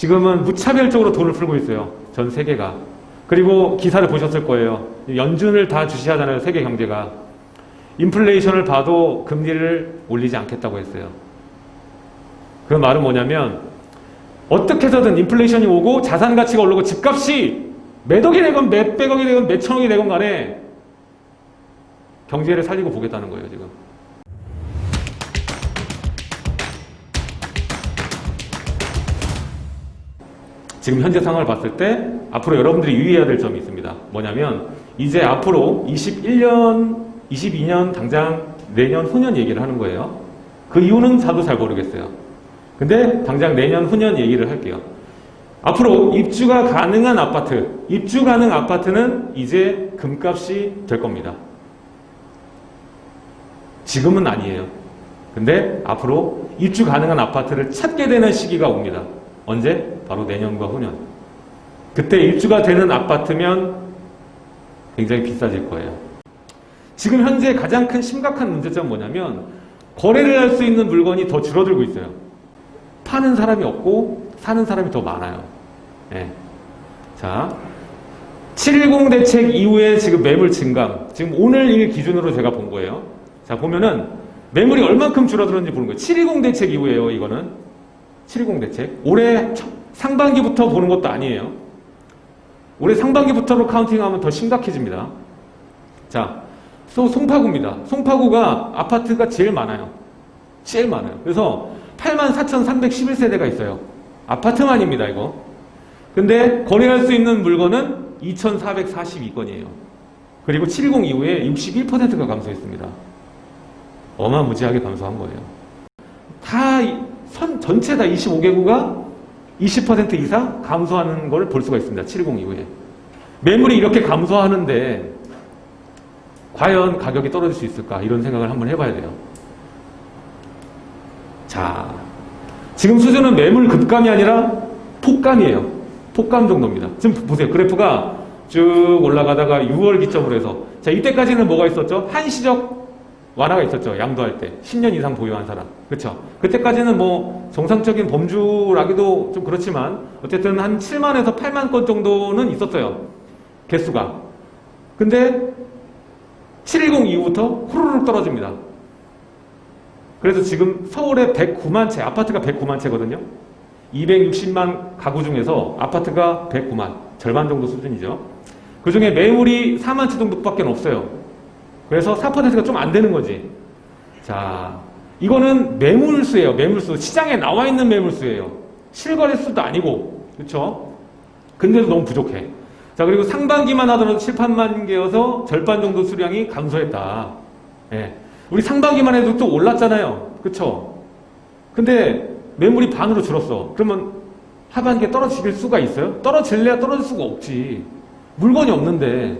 지금은 무차별적으로 돈을 풀고 있어요. 전 세계가. 그리고 기사를 보셨을 거예요. 연준을 다 주시하잖아요. 세계 경제가. 인플레이션을 봐도 금리를 올리지 않겠다고 했어요. 그 말은 뭐냐면 어떻게 해서든 인플레이션이 오고 자산 가치가 오르고 집값이 몇 억이 되건 몇 백억이 되건 몇 천억이 되건 간에 경제를 살리고 보겠다는 거예요, 지금. 지금 현재 상황을 봤을 때 앞으로 여러분들이 유의해야 될 점이 있습니다. 뭐냐면 이제 앞으로 21년, 22년 당장 내년, 후년 얘기를 하는 거예요. 그 이유는 저도 잘 모르겠어요. 근데 당장 내년, 후년 얘기를 할게요. 앞으로 입주가 가능한 아파트, 입주 가능 아파트는 이제 금값이 될 겁니다. 지금은 아니에요. 근데 앞으로 입주 가능한 아파트를 찾게 되는 시기가 옵니다. 언제? 바로 내년과 후년. 그때 입주가 되는 아파트면 굉장히 비싸질 거예요. 지금 현재 가장 큰 심각한 문제점은 뭐냐면 거래를 할 수 있는 물건이 더 줄어들고 있어요. 파는 사람이 없고 사는 사람이 더 많아요. 네. 자, 710 대책 이후에 지금 매물 증감, 지금 오늘 일 기준으로 제가 본 거예요. 자, 보면은 매물이 얼만큼 줄어들었는지 보는 거예요. 720 대책 이후에요, 이거는. 720 대책. 올해 상반기부터 보는 것도 아니에요. 올해 상반기부터로 카운팅하면 더 심각해집니다. 자, 송파구입니다. 송파구가 아파트가 제일 많아요. 제일 많아요. 그래서 84,311세대가 있어요. 아파트만입니다, 이거. 근데 거래할 수 있는 물건은 2,442건이에요. 그리고 710 이후에 61%가 감소했습니다. 어마무지하게 감소한 거예요. 전체 다 25개구가 20% 이상 감소하는 걸 볼 수가 있습니다. 710 이후에. 매물이 이렇게 감소하는데 과연 가격이 떨어질 수 있을까? 이런 생각을 한번 해봐야 돼요. 자, 지금 수준은 매물 급감이 아니라 폭감이에요. 폭감 정도입니다. 지금 보세요. 그래프가 쭉 올라가다가 6월 기점으로 해서 자, 이때까지는 뭐가 있었죠? 한시적 완화가 있었죠. 양도할 때. 10년 이상 보유한 사람. 그렇죠? 그때까지는 뭐 정상적인 범주라기도 좀 그렇지만 어쨌든 한 7만에서 8만 건 정도는 있었어요. 개수가. 근데 710 이후부터 후루룩 떨어집니다. 그래서 지금 서울에 109만 채, 아파트가 109만 채거든요. 260만 가구 중에서 아파트가 109만, 절반 정도 수준이죠. 그 중에 매물이 4만 채 정도밖에 없어요. 그래서 4%가 좀 안 되는 거지. 자, 이거는 매물수예요. 매물수. 시장에 나와 있는 매물수예요. 실거래 수도 아니고. 그렇죠? 근데도 너무 부족해. 자, 그리고 상반기만 하더라도 7, 8만 개여서 절반 정도 수량이 감소했다. 예. 우리 상반기만 해도 또 올랐잖아요. 그쵸? 근데 매물이 반으로 줄었어. 그러면 하반기에 떨어질 수가 있어요? 떨어질래야 떨어질 수가 없지. 물건이 없는데.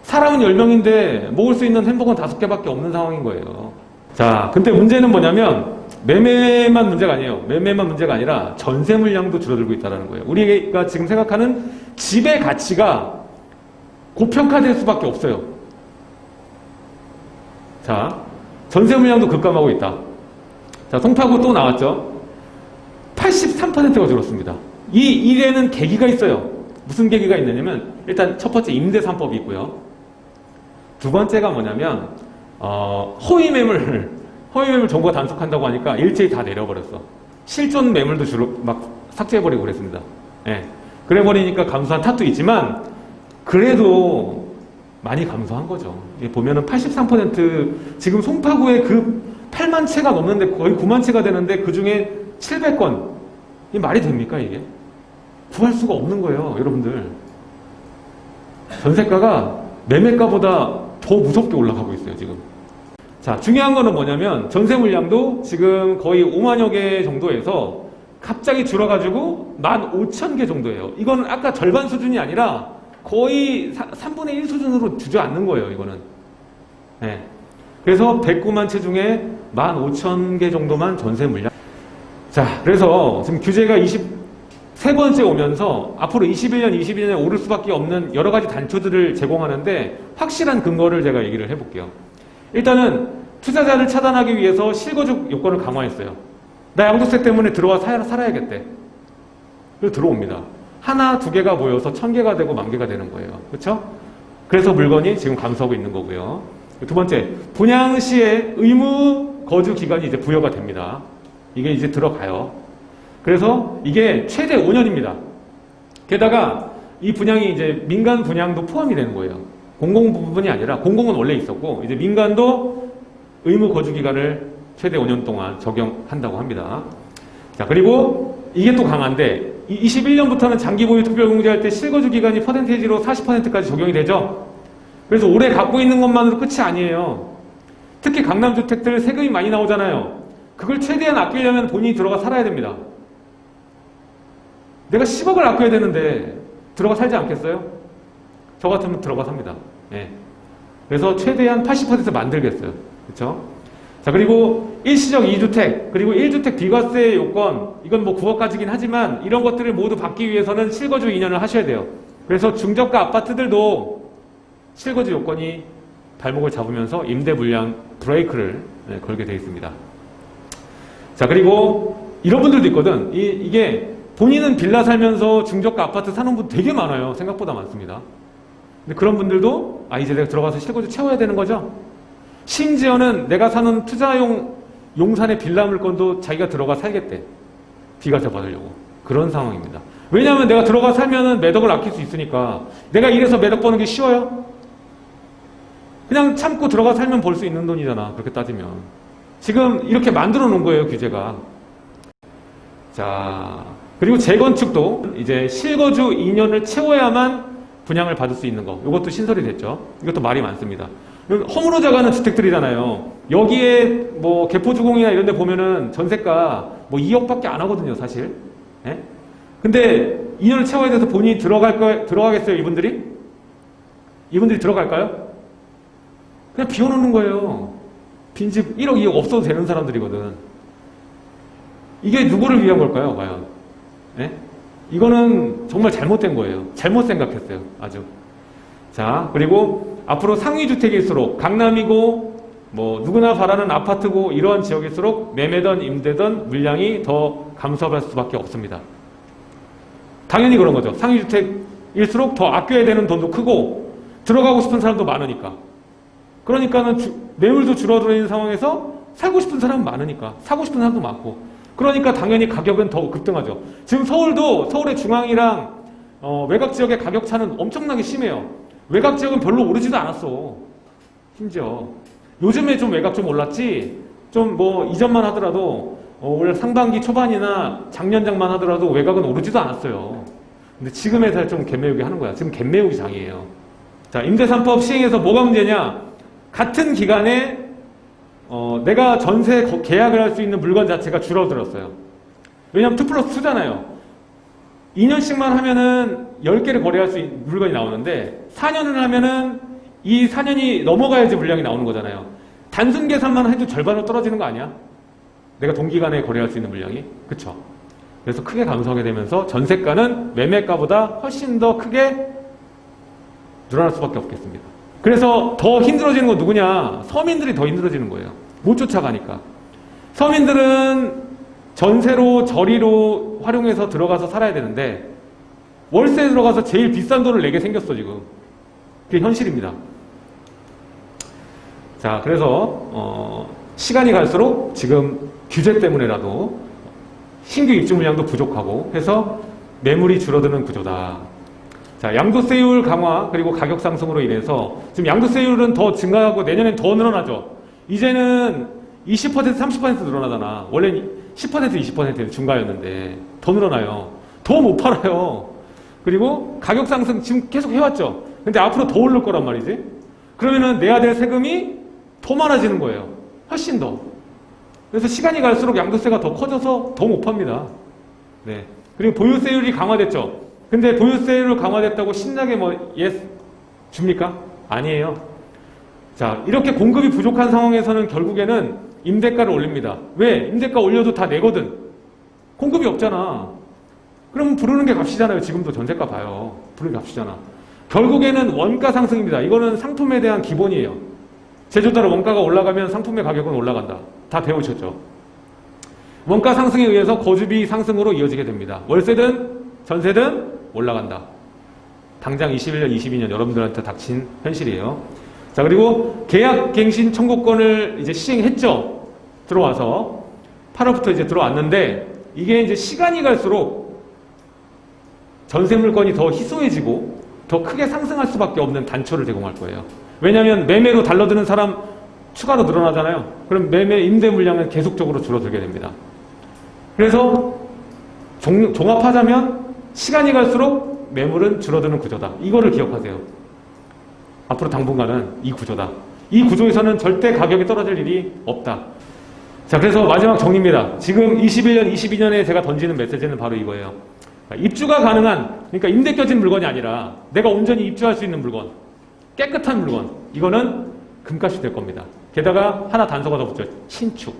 사람은 10명인데 먹을 수 있는 햄버거는 5개밖에 없는 상황인 거예요. 자, 근데 문제는 뭐냐면 매매만 문제가 아니에요. 매매만 문제가 아니라 전세 물량도 줄어들고 있다는 거예요. 우리가 지금 생각하는 집의 가치가 고평가될 수밖에 없어요. 자, 전세 물량도 급감하고 있다. 자, 송파구 또 나왔죠. 83%가 줄었습니다. 이 일에는 계기가 있어요. 무슨 계기가 있느냐면 일단 첫 번째 임대 3법이 있고요. 두 번째가 뭐냐면 허위 매물 정보가 단속한다고 하니까 일제히 다 내려버렸어. 실존 매물도 주로 막 삭제해버리고 그랬습니다. 예. 그래버리니까 감소한 탓도 있지만 그래도 많이 감소한 거죠. 보면은 83% 지금 송파구에 그 8만 채가 넘는데 거의 9만 채가 되는데 그 중에 700건 이 말이 됩니까 이게? 구할 수가 없는 거예요, 여러분들. 전세가가 매매가보다 더 무섭게 올라가고 있어요, 지금. 자, 중요한 거는 뭐냐면 전세 물량도 지금 거의 5만여 개 정도에서 갑자기 줄어가지고 15,000개 정도예요. 이거는 아까 절반 수준이 아니라 거의 3분의 1 수준으로 주저앉는 거예요, 이거는. 네. 그래서 109만 채 중에 15,000개 정도만 전세 물량. 자, 그래서 지금 규제가 23번째 오면서 앞으로 21년, 22년에 오를 수밖에 없는 여러 가지 단초들을 제공하는데 확실한 근거를 제가 얘기를 해볼게요. 일단은 투자자를 차단하기 위해서 실거주 요건을 강화했어요. 나 양도세 때문에 들어와 살아야겠대. 그래서 들어옵니다. 하나, 두 개가 모여서 1000개가 되고 10,000개가 되는 거예요. 그렇죠? 그래서 물건이 지금 감소하고 있는 거고요. 두 번째, 분양 시에 의무 거주 기간이 이제 부여가 됩니다. 이게 이제 들어가요. 그래서 이게 최대 5년입니다. 게다가 이 분양이 이제 민간 분양도 포함이 되는 거예요. 공공 부분이 아니라, 공공은 원래 있었고 이제 민간도 의무 거주 기간을 최대 5년 동안 적용한다고 합니다. 자, 그리고 이게 또 강한데 21년부터는 장기 보유 특별 공제할 때 실거주 기간이 퍼센테이지로 40%까지 적용이 되죠. 그래서 올해 갖고 있는 것만으로 끝이 아니에요. 특히 강남주택들 세금이 많이 나오잖아요. 그걸 최대한 아끼려면 본인이 들어가 살아야 됩니다. 내가 10억을 아껴야 되는데 들어가 살지 않겠어요? 저 같으면 들어가 삽니다. 예. 그래서 최대한 80% 만들겠어요. 그렇죠? 자, 그리고 일시적 2주택, 그리고 1주택 비과세 요건, 이건 뭐 9억까지긴 하지만 이런 것들을 모두 받기 위해서는 실거주 2년을 하셔야 돼요. 그래서 중저가 아파트들도 실거주 요건이 발목을 잡으면서 임대 물량 브레이크를 걸게 되어 있습니다. 자, 그리고 이런 분들도 있거든. 이게 본인은 빌라 살면서 중저가 아파트 사는 분 되게 많아요. 생각보다 많습니다. 근데 그런 분들도 이제 내가 들어가서 실거주 채워야 되는 거죠. 심지어는 내가 사는 투자용 용산의 빌라 물건도 자기가 들어가 살겠대. 비과세 받으려고. 그런 상황입니다. 왜냐하면 내가 들어가 살면은 매덕을 아낄 수 있으니까. 내가 이래서 매덕 버는 게 쉬워요? 그냥 참고 들어가 살면 벌 수 있는 돈이잖아. 그렇게 따지면. 지금 이렇게 만들어 놓은 거예요, 규제가. 자, 그리고 재건축도 이제 실거주 2년을 채워야만 분양을 받을 수 있는 거. 이것도 신설이 됐죠. 이것도 말이 많습니다. 허물어져 가는 주택들이잖아요. 여기에 뭐 개포주공이나 이런 데 보면은 전세가 뭐 2억밖에 안 하거든요, 사실. 예? 근데 2년을 채워야 돼서 본인이 들어가겠어요, 이분들이? 이분들이 들어갈까요? 그냥 비워놓는 거예요. 빈집 1억, 2억 없어도 되는 사람들이거든. 이게 누구를 위한 걸까요, 과연? 예? 이거는 정말 잘못된 거예요. 잘못 생각했어요, 아주. 자, 그리고 앞으로 상위주택일수록 강남이고 뭐 누구나 바라는 아파트고 이러한 지역일수록 매매든 임대든 물량이 더 감소할 수밖에 없습니다. 당연히 그런 거죠. 상위주택일수록 더 아껴야 되는 돈도 크고 들어가고 싶은 사람도 많으니까. 그러니까는 매물도 줄어드는 상황에서 살고 싶은 사람은 많으니까 사고 싶은 사람도 많고 그러니까 당연히 가격은 더 급등하죠. 지금 서울의 중앙이랑 외곽 지역의 가격 차는 엄청나게 심해요. 외곽 지역은 별로 오르지도 않았어. 심지어 요즘에 좀 외곽 좀 올랐지 좀 뭐 이전만 하더라도 올 상반기 초반이나 작년장만 하더라도 외곽은 오르지도 않았어요. 근데 지금에 좀 갭매우기 하는 거야. 지금 갭매우기 장이에요. 자, 임대3법 시행해서 뭐가 문제냐? 같은 기간에 내가 전세 계약을 할 수 있는 물건 자체가 줄어들었어요. 왜냐하면 2+2잖아요. 2년씩만 하면은 10개를 거래할 수 있는 물건이 나오는데 4년을 하면은 이 4년이 넘어가야지 물량이 나오는 거잖아요. 단순 계산만 해도 절반으로 떨어지는 거 아니야? 내가 동기간에 거래할 수 있는 물량이. 그쵸? 그래서 크게 감소하게 되면서 전세가는 매매가보다 훨씬 더 크게 늘어날 수밖에 없겠습니다. 그래서 더 힘들어지는 건 누구냐? 서민들이 더 힘들어지는 거예요. 못 쫓아가니까. 서민들은 전세로 저리로 활용해서 들어가서 살아야 되는데 월세에 들어가서 제일 비싼 돈을 내게 생겼어 지금. 그게 현실입니다. 자, 그래서 시간이 갈수록 지금 규제 때문에라도 신규 입주 물량도 부족하고 해서 매물이 줄어드는 구조다. 자, 양도세율 강화 그리고 가격 상승으로 인해서 지금 양도세율은 더 증가하고 내년엔 더 늘어나죠. 이제는 20% 30% 늘어나잖아. 원래 10% 20% 중가였는데 더 늘어나요. 더 못 팔아요. 그리고 가격 상승 지금 계속 해왔죠. 근데 앞으로 더 오를 거란 말이지. 그러면은 내야 될 세금이 더 많아지는 거예요. 훨씬 더. 그래서 시간이 갈수록 양도세가 더 커져서 더 못 팝니다. 네. 그리고 보유세율이 강화됐죠. 근데 보유세율 강화됐다고 신나게 줍니까? 아니에요. 자, 이렇게 공급이 부족한 상황에서는 결국에는 임대가를 올립니다. 왜? 임대가 올려도 다 내거든. 공급이 없잖아. 그럼 부르는 게 값이잖아요. 지금도 전세가 봐요. 부르는 게 값이잖아. 결국에는 원가 상승입니다. 이거는 상품에 대한 기본이에요. 제조 따라 원가가 올라가면 상품의 가격은 올라간다. 다 배우셨죠? 원가 상승에 의해서 거주비 상승으로 이어지게 됩니다. 월세든 전세든 올라간다. 당장 21년, 22년 여러분들한테 닥친 현실이에요. 자, 그리고 계약갱신 청구권을 이제 시행했죠. 들어와서 8월부터 이제 들어왔는데 이게 이제 시간이 갈수록 전세 물건이 더 희소해지고 더 크게 상승할 수밖에 없는 단초를 제공할 거예요. 왜냐하면 매매로 달러드는 사람 추가로 늘어나잖아요. 그럼 매매 임대 물량은 계속적으로 줄어들게 됩니다. 그래서 종합하자면 시간이 갈수록 매물은 줄어드는 구조다. 이거를 기억하세요. 앞으로 당분간은 이 구조다. 이 구조에서는 절대 가격이 떨어질 일이 없다. 자, 그래서 마지막 정리입니다. 지금 21년, 22년에 제가 던지는 메시지는 바로 이거예요. 입주가 가능한, 그러니까 임대 껴진 물건이 아니라 내가 온전히 입주할 수 있는 물건, 깨끗한 물건, 이거는 금값이 될 겁니다. 게다가 하나 단서가 더 붙죠. 신축.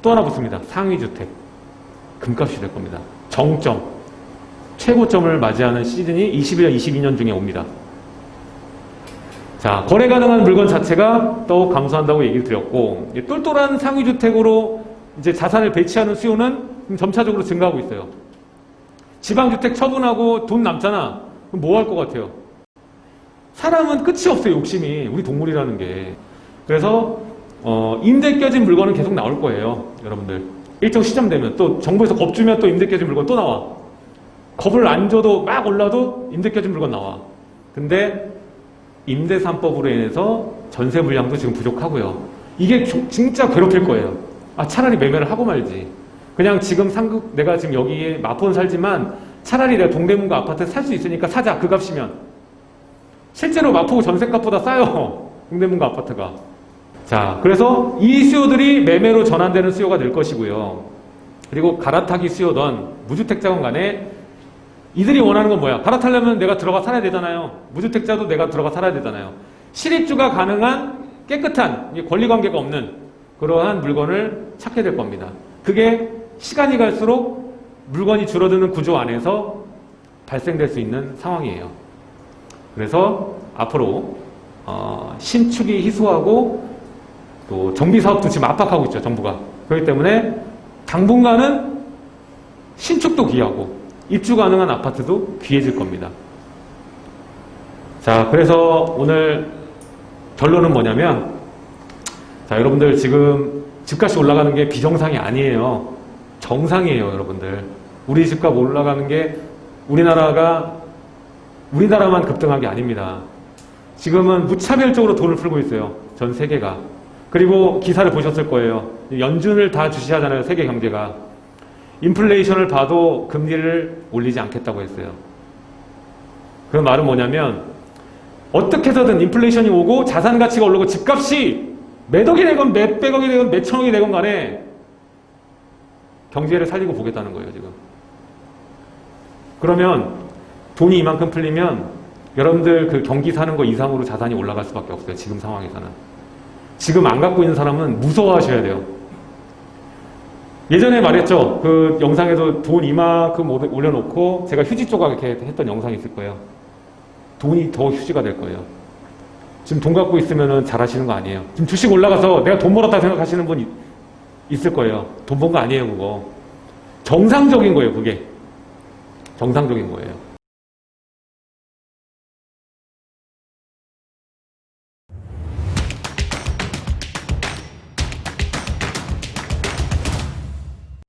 또 하나 붙습니다. 상위주택. 금값이 될 겁니다. 정점. 최고점을 맞이하는 시즌이 21년, 22년 중에 옵니다. 자, 거래 가능한 물건 자체가 또 감소한다고 얘기를 드렸고, 똘똘한 상위주택으로 이제 자산을 배치하는 수요는 점차적으로 증가하고 있어요. 지방주택 처분하고 돈 남잖아. 그럼 뭐 할 것 같아요? 사람은 끝이 없어요, 욕심이. 우리 동물이라는 게. 그래서, 임대 껴진 물건은 계속 나올 거예요, 여러분들. 일정 시점 되면 또 정부에서 겁 주면 또 임대 껴진 물건 또 나와. 겁을 안 줘도 막 올라도 임대 껴진 물건 나와. 근데 임대 3법으로 인해서 전세 물량도 지금 부족하고요. 이게 진짜 괴롭힐 거예요. 아, 차라리 매매를 하고 말지. 그냥 지금 내가 지금 여기에 마포는 살지만 차라리 내가 동대문구 아파트 살 수 있으니까 사자. 그 값이면. 실제로 마포 전세값보다 싸요. 동대문구 아파트가. 자, 그래서 이 수요들이 매매로 전환되는 수요가 될 것이고요. 그리고 갈아타기 수요든 무주택자건 간에 이들이 원하는 건 뭐야? 갈아타려면 내가 들어가 살아야 되잖아요. 무주택자도 내가 들어가 살아야 되잖아요. 실입주가 가능한 깨끗한 권리관계가 없는 그러한 물건을 찾게 될 겁니다. 그게 시간이 갈수록 물건이 줄어드는 구조 안에서 발생될 수 있는 상황이에요. 그래서 앞으로 신축이 희소하고 또 정비사업도 지금 압박하고 있죠, 정부가. 그렇기 때문에 당분간은 신축도 귀하고 입주 가능한 아파트도 귀해질 겁니다. 자, 그래서 오늘 결론은 뭐냐면, 자, 여러분들 지금 집값이 올라가는 게 비정상이 아니에요. 정상이에요, 여러분들. 우리 집값 올라가는 게 우리나라만 급등한 게 아닙니다. 지금은 무차별적으로 돈을 풀고 있어요. 전 세계가. 그리고 기사를 보셨을 거예요. 연준을 다 주시하잖아요, 세계 경제가. 인플레이션을 봐도 금리를 올리지 않겠다고 했어요. 그 말은 뭐냐면 어떻게 해서든 인플레이션이 오고 자산 가치가 오르고 집값이 몇억이 되건 몇백억이 되건 몇천억이 되건 간에 경제를 살리고 보겠다는 거예요, 지금. 그러면 돈이 이만큼 풀리면 여러분들 그 경기 사는 거 이상으로 자산이 올라갈 수밖에 없어요, 지금 상황에서는. 지금 안 갖고 있는 사람은 무서워하셔야 돼요. 예전에 말했죠. 그 영상에도 돈 이만큼 올려놓고 제가 휴지 조각 이렇게 했던 영상이 있을 거예요. 돈이 더 휴지가 될 거예요. 지금 돈 갖고 있으면 잘하시는 거 아니에요. 지금 주식 올라가서 내가 돈 벌었다 생각하시는 분 있을 거예요. 돈 번 거 아니에요, 그거. 정상적인 거예요, 그게. 정상적인 거예요.